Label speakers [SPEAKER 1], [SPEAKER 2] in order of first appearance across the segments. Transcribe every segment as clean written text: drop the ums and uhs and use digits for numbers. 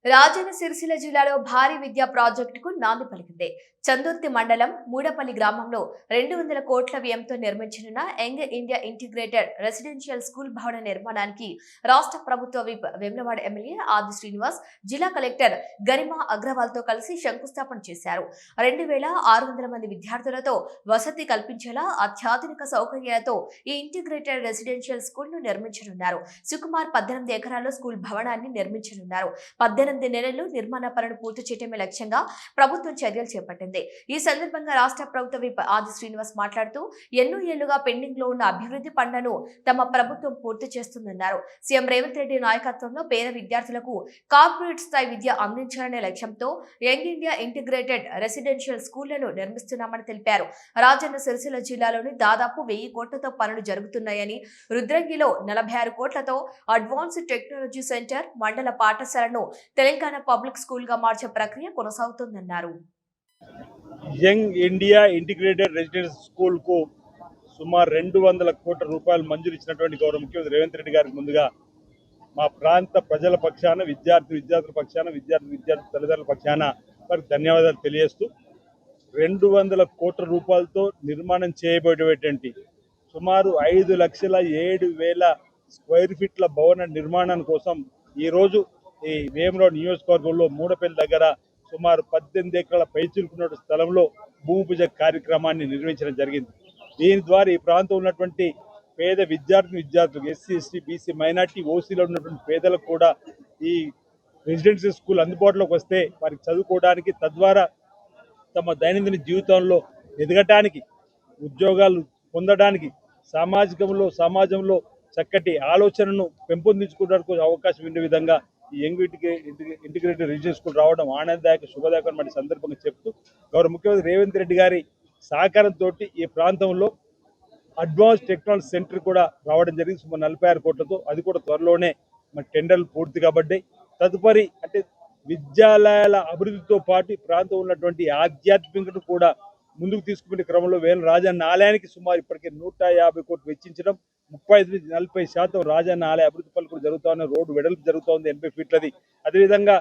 [SPEAKER 1] రాజన్న సిరిసిల్ల జిల్లాలో భారీ విద్యా ప్రాజెక్టుకు నాంది పలికింది. చందుర్తి మండలం మూడపల్లి గ్రామంలో 200 కోట్ల వ్యయంతో నిర్మించనున్న young India integrated residential school భవన నిర్మాణానికి రాష్ట్ర ప్రభుత్వ విప్ వేములవాడ ఎమ్మెల్యే ఆది శ్రీనివాస్, జిల్లా కలెక్టర్ గరిమా అగ్రవాల్ తో కలిసి శంకుస్థాపన చేశారు. 2600 మంది విద్యార్థులతో వసతి కల్పించేలా అత్యాధునిక సౌకర్యాలతో ఈ ఇంటిగ్రేటెడ్ రెసిడెన్షియల్ స్కూల్ ను నిర్మించనున్నారు. సుకుమార్ 18 ఎకరాల్లో స్కూల్ భవనాన్ని నిర్మించనున్నారు. 18 నెలల్లో నిర్మాణ పనులు పూర్తి చేయడమే లక్ష్యంగా ప్రభుత్వం చర్యలు చేపట్టింది. ఈ సందర్భంగా రాష్ట్ర ప్రభుత్వ విప్ ఆది శ్రీనివాస్ మాట్లాడుతూ ఎన్నో ఏళ్లుగా పెండింగ్ లో ఉన్న అభివృద్ధి పనులను తమ ప్రభుత్వం పూర్తి చేస్తుందన్నారు. సీఎం రేవంత్ రెడ్డి నాయకత్వంలో పేద విద్యార్థులకు కార్పొరేట్ స్థాయి విద్య అందించాలనే లక్ష్యంతో యంగ్ ఇండియా ఇంటిగ్రేటెడ్ రెసిడెన్షియల్ స్కూళ్లను నిర్మిస్తున్నామని తెలిపారు. రాజన్న సిరిసిల్ల జిల్లాలోని దాదాపు 1000 కోట్లతో పనులు జరుగుతున్నాయని, రుద్రంగిలో 46 కోట్లతో అడ్వాన్స్డ్ టెక్నాలజీ సెంటర్, మండల పాఠశాలను తెలంగాణ పబ్లిక్ స్కూల్ గా మార్చే ప్రక్రియ కొనసాగుతోందన్నారు.
[SPEAKER 2] Young India integrated residential school కు సుమారు 200 కోట్ల రూపాయలు మంజూరు ఇచ్చినటువంటి గౌరవ ముఖ్యమంత్రి రేవంత్ రెడ్డి గారికి ముందుగా మా ప్రాంత ప్రజల పక్షాన, విద్యార్థుల పక్షాన, విద్యార్థి తల్లిదండ్రుల పక్షాన వారికి ధన్యవాదాలు తెలియజేస్తూ 200 కోట్ల రూపాయలతో నిర్మాణం చేయబడేటువంటి సుమారు 5,07,000 స్క్వేర్ ఫీట్ల భవన నిర్మాణం కోసం ఈరోజు ఈ వేములవాడ నియోజకవర్గంలో మూడపల్లి దగ్గర సుమారు 18 ఎకరాల పైచిలుకున్న స్థలంలో భూమి పూజ కార్యక్రమాన్ని నిర్వహించడం జరిగింది. దీని ద్వారా ఈ ప్రాంతంలో ఉన్నటువంటి పేద విద్యార్థులకు ఎస్సీ, ఎస్టీ, బీసీ, మైనార్టీ, ఓసీలో ఉన్నటువంటి పేదలకు కూడా ఈ రెసిడెన్షియల్ స్కూల్ అందుబాటులోకి వస్తే వారికి చదువుకోవడానికి, తద్వారా తమ దైనందిన జీవితంలో ఎదగటానికి, ఉద్యోగాలు పొందడానికి, సమాజంలో చక్కటి ఆలోచనను పెంపొందించుకోవడానికి అవకాశం ఉండే విధంగా ఈ యంగ్ ఇంటిగ్రేటెడ్ రెసిడెన్షియల్ స్కూల్ రావడం ఆనందదాయక, శుభదాయకం మన సందర్భంగా చెప్తూ గౌరవ ముఖ్యమంత్రి రేవంత్ రెడ్డి గారి సహకారంతో ఈ ప్రాంతంలో అడ్వాన్స్ టెక్నాలజీ సెంటర్ కూడా రావడం జరిగింది. సుమారు 46 కోట్లతో. అది కూడా త్వరలోనే మన టెండర్లు పూర్తి కాబడ్డాయి. తదుపరి అంటే విద్యాలయాల అభివృద్ధితో పాటు ఈ ప్రాంతంలో ఉన్నటువంటి ఆధ్యాత్మికతను కూడా ముందుకు తీసుకునే క్రమంలో రాజన్న ఆలయానికి సుమారు ఇప్పటికే 150 కోట్లు వెచ్చించడం, 35-40% రాజన్న ఆలయ అభివృద్ధి పనులు కూడా జరుగుతూ ఉన్నాయి. రోడ్డు వెడల్పు జరుగుతూ ఉంది 80 ఫీట్లది. అదేవిధంగా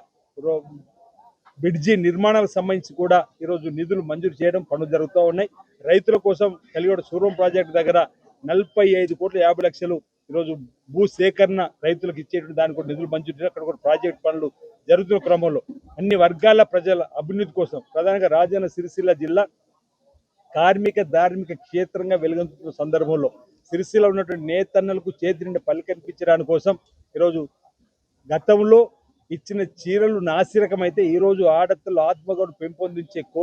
[SPEAKER 2] బ్రిడ్జి నిర్మాణాలకు సంబంధించి కూడా ఈరోజు నిధులు మంజూరు చేయడం పనులు జరుగుతూ ఉన్నాయి. రైతుల కోసం కలిగొడ సూరం ప్రాజెక్టు దగ్గర 45,50,00,000 ఈరోజు భూ సేకరణ రైతులకు ఇచ్చేటువంటి దానికి కూడా నిధులు మంజూరు చేయడం, అక్కడ కూడా ప్రాజెక్టు పనులు జరుగుతున్న క్రమంలో అన్ని వర్గాల ప్రజల అభివృద్ధి కోసం ప్రధానంగా రాజన్న సిరిసిల్ల జిల్లా కార్మిక ధార్మిక క్షేత్రంగా వెలుగొందుతున్న సందర్భంలో సిరిసిల్ల ఉన్నటువంటి నేతన్నలకు చేతి నిండా పలికనిపించడానికి కోసం ఈరోజు గతంలో ఇచ్చిన చీరలు నాసిరకమైతే ఈరోజు ఆడపిల్లల ఆత్మగౌరవం పెంపొందించే